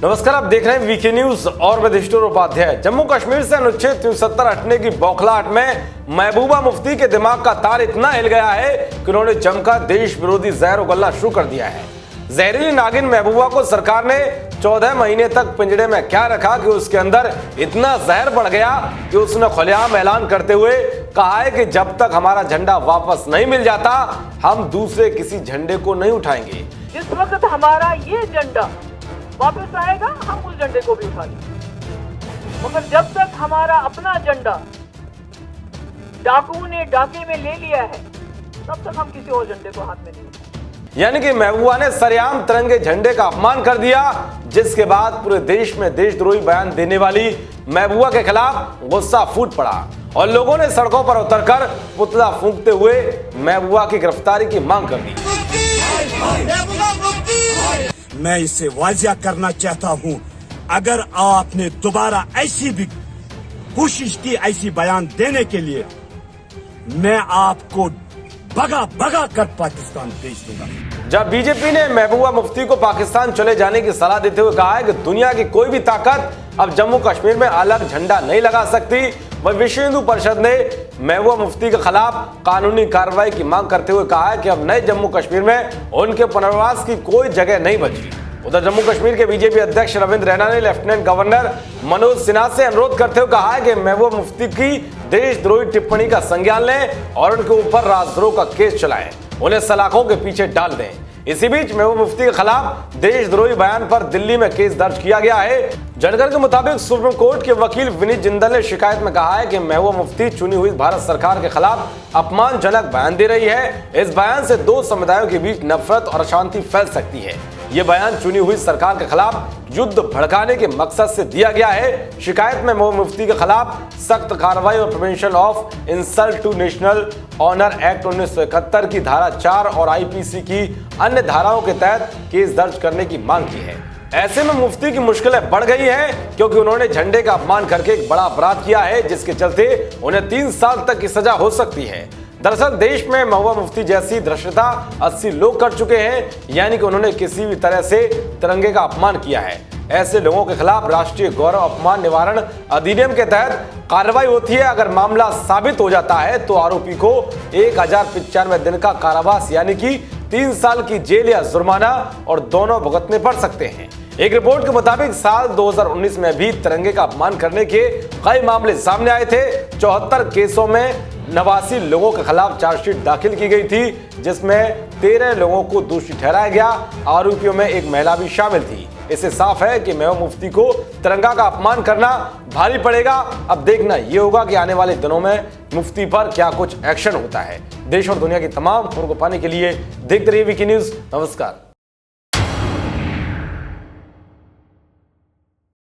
नमस्कार, आप देख रहे हैं वीके न्यूज और मैं दिशोर उपाध्याय। जम्मू कश्मीर से अनुच्छेद 370 हटने की बौखलाहट में महबूबा मुफ्ती के दिमाग का तार इतना हिल गया है कि उन्होंने जमकर देश विरोधी जहर उगलना शुरू कर दिया है। जहरीली नागिन महबूबा को सरकार ने 14 महीने तक पिंजड़े में क्या रखा कि उसके अंदर इतना जहर बढ़ गया कि उसने खुलेआम ऐलान करते हुए कहा है कि जब तक हमारा झंडा वापस नहीं मिल जाता हम दूसरे किसी झंडे को नहीं उठाएंगे। जिस वक्त हमारा ये झंडा वापस आएगा हम उस झंडे को भी उठा लेंगे, मगर जब तक हमारा अपना झंडा डाकुओं ने डाके में ले लिया है तब तक हम किसी और झंडे को हाथ में नहीं उठाएंगे। यानी कि महबूबा ने सरेआम तिरंगे झंडे का अपमान कर दिया, जिसके बाद पूरे देश में देशद्रोही बयान देने वाली महबूबा के खिलाफ गुस्सा फूट पड़ा और लोगों ने सड़कों पर उतरकर पुतला फूंकते हुए महबूबा की गिरफ्तारी की मांग कर दी। मैं इसे वाजिया करना चाहता हूं, अगर आपने दोबारा ऐसी भी कोशिश की ऐसी बयान देने के लिए, मैं आपको भगा भगा कर पाकिस्तान भेज दूंगा। जब बीजेपी ने महबूबा मुफ्ती को पाकिस्तान चले जाने की सलाह देते हुए कहा है कि दुनिया की कोई भी ताकत अब जम्मू कश्मीर में अलग झंडा नहीं लगा सकती, वह विश्व हिंदू परिषद ने महबूबा मुफ्ती के खिलाफ कानूनी कार्रवाई की मांग करते हुए कहा है कि अब नए जम्मू कश्मीर में उनके पुनर्वास की कोई जगह नहीं बची। उधर जम्मू कश्मीर के बीजेपी अध्यक्ष रविंद्र रैना ने लेफ्टिनेंट गवर्नर मनोज सिन्हा से अनुरोध करते हुए कहा है कि महबूबा मुफ्ती की देशद्रोही टिप्पणी का संज्ञान लें और उनके ऊपर राजद्रोह का केस चलाएं, उन्हें सलाखों के पीछे डाल दें। इसी बीच महबूबा मुफ्ती के खिलाफ देशद्रोही बयान पर दिल्ली में केस दर्ज किया गया है। जानकारी के मुताबिक सुप्रीम कोर्ट के वकील विनीत जिंदल ने शिकायत में कहा है कि महबूबा मुफ्ती चुनी हुई भारत सरकार के खिलाफ अपमानजनक बयान दे रही है। इस बयान से दो समुदायों के बीच नफरत और अशांति फैल सकती है। ये बयान चुनी हुई सरकार के खिलाफ युद्ध भड़काने के मकसद से दिया गया है। शिकायत में महबूबा मुफ्ती के खिलाफ सख्त कार्रवाई और prevention of insult to national honour act 1971 की धारा 4 और आईपीसी की अन्य धाराओं के तहत केस दर्ज करने की मांग की है। ऐसे में मुफ्ती की मुश्किलें बढ़ गई हैं क्योंकि उन्होंने झंडे का अपमान करके एक बड़ा अपराध किया है, जिसके चलते उन्हें 3 साल तक की सजा हो सकती है। दरअसल देश में महबूबा मुफ्ती जैसी धृष्टता 80 लोग कर चुके हैं, यानी कि उन्होंने किसी भी तरह से तिरंगे का अपमान किया है। ऐसे लोगों के खिलाफ राष्ट्रीय गौरव अपमान निवारण अधिनियम के तहत कार्रवाई होती है। अगर मामला साबित हो जाता है तो आरोपी को 1095 दिन का कारावास यानी कि 3 साल की जेल या जुर्माना और दोनों भुगतने पड़ सकते हैं। एक रिपोर्ट के मुताबिक साल 2019 में भी तिरंगे का अपमान करने के कई मामले सामने आए थे। 74 केसों में 89 लोगों के खिलाफ चार्जशीट दाखिल की गई थी, जिसमें 13 लोगों को दोषी ठहराया गया। आरोपियों में एक महिला भी शामिल थी। इससे साफ है कि महबूबा मुफ्ती को तिरंगा का अपमान करना भारी पड़ेगा। अब देखना यह होगा कि आने वाले दिनों में मुफ्ती पर क्या कुछ एक्शन होता है। देश और दुनिया की तमाम खबरों को पाने के लिए देखते रहिए वीके न्यूज। नमस्कार।